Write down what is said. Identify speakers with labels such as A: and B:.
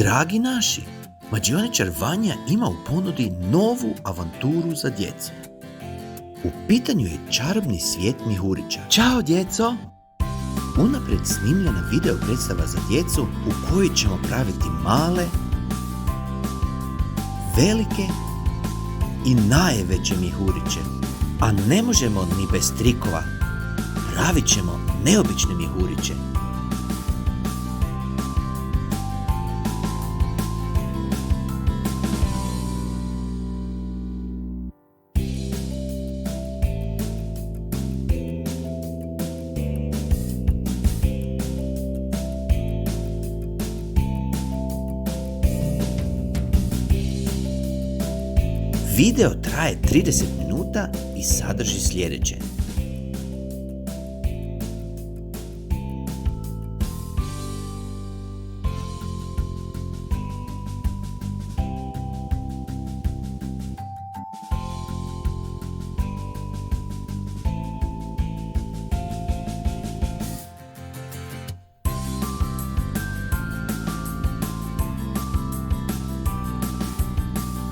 A: Dragi naši, mađioničar Vanja ima u ponudi novu avanturu za djecu. U pitanju je čarobni svijet mihurića. Ćao djeco! Unaprijed snimljena video predstava za djecu u kojoj ćemo praviti male, velike i najveće mihuriće. A ne možemo ni bez trikova. Pravit ćemo neobične mihuriće. Video traje 30 minuta i sadrži sljedeće.